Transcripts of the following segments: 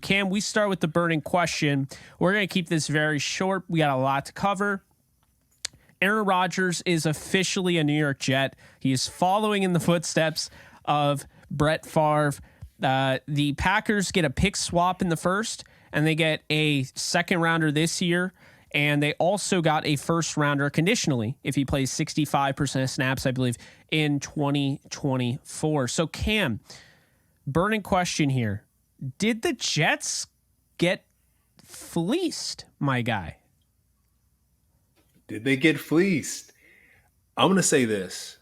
Cam, we start with the burning question. We're going to keep this very short. We got a lot to cover. Aaron Rodgers is officially a New York Jet. He is following in the footsteps of Brett Favre. The Packers get a pick swap in the first, and they get a second rounder this year. And they also got a first rounder conditionally if he plays 65% of snaps, I Bleav, in 2024. So, Cam, burning question here. Did the Jets get fleeced, my guy? Did they get fleeced? I'm going to say this.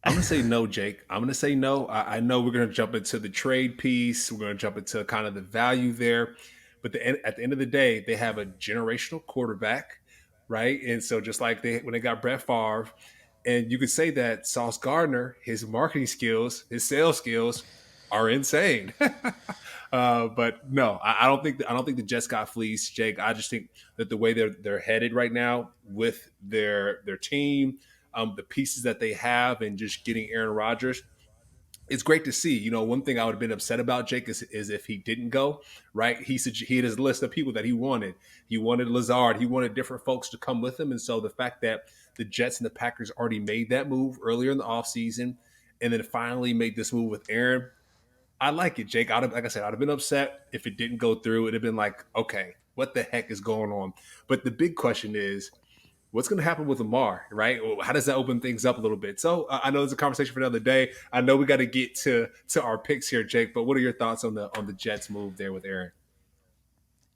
I'm going to say no, Jake. I'm going to say no. I know we're going to jump into the trade piece. We're going to jump into kind of the value there. But at the end of the day, they have a generational quarterback, right? And so just like when they got Brett Favre, and you could say that Sauce Gardner, his marketing skills, his sales skills are insane. But no, I don't think the Jets got fleeced, Jake. I just think that the way they're headed right now with their team, the pieces that they have, and just getting Aaron Rodgers, it's great to see. One thing I would have been upset about, Jake, is if he didn't go, right? He had his list of people that he wanted. He wanted Lazard. He wanted different folks to come with him. And so the fact that the Jets and the Packers already made that move earlier in the offseason and then finally made this move with Aaron, I like it, Jake. Like I said, I'd have been upset if it didn't go through. It'd have been like, okay, what the heck is going on? But the big question is, what's going to happen with Lamar, right? How does that open things up a little bit? So I know it's a conversation for another day. I know we got to get to our picks here, Jake. But what are your thoughts on the Jets move there with Aaron?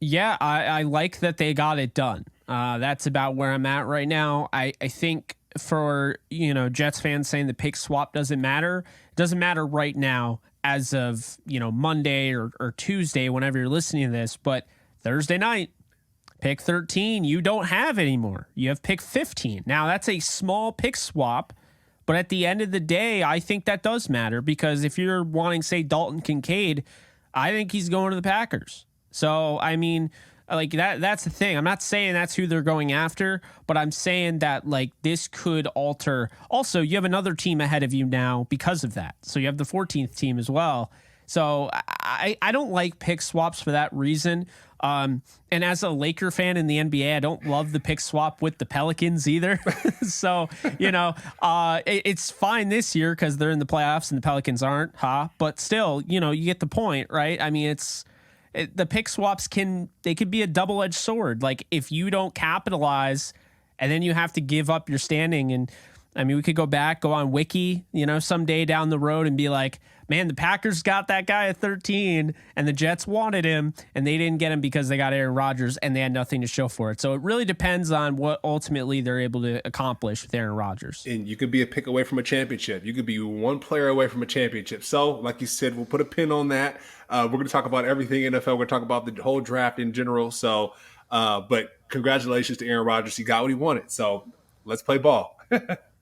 Yeah, I like that they got it done. That's about where I'm at right now. I think for Jets fans saying the pick swap doesn't matter. It doesn't matter right now as of Monday or Tuesday, whenever you're listening to this. But Thursday night, pick 13, you don't have anymore. You have pick 15. Now, that's a small pick swap, but at the end of the day, I think that does matter because if you're wanting, say, Dalton Kincaid, I think he's going to the Packers. So, I mean, like that's the thing. I'm not saying that's who they're going after, but I'm saying that like this could alter. Also, you have another team ahead of you now because of that. So you have the 14th team as well. So I don't like pick swaps for that reason. And as a Laker fan in the NBA, I don't love the pick swap with the Pelicans either. So, it's fine this year because they're in the playoffs and the Pelicans aren't, but still, you get the point, right? I mean, the pick swaps they could be a double-edged sword. Like if you don't capitalize and then you have to give up your standing. And I mean, we could go on Wiki, someday down the road and be like, man, the Packers got that guy at 13 and the Jets wanted him and they didn't get him because they got Aaron Rodgers and they had nothing to show for it. So it really depends on what ultimately they're able to accomplish with Aaron Rodgers. And you could be a pick away from a championship. You could be one player away from a championship. So like you said, we'll put a pin on that. We're going to talk about everything NFL. We're going to talk about the whole draft in general. So, but congratulations to Aaron Rodgers. He got what he wanted. So let's play ball.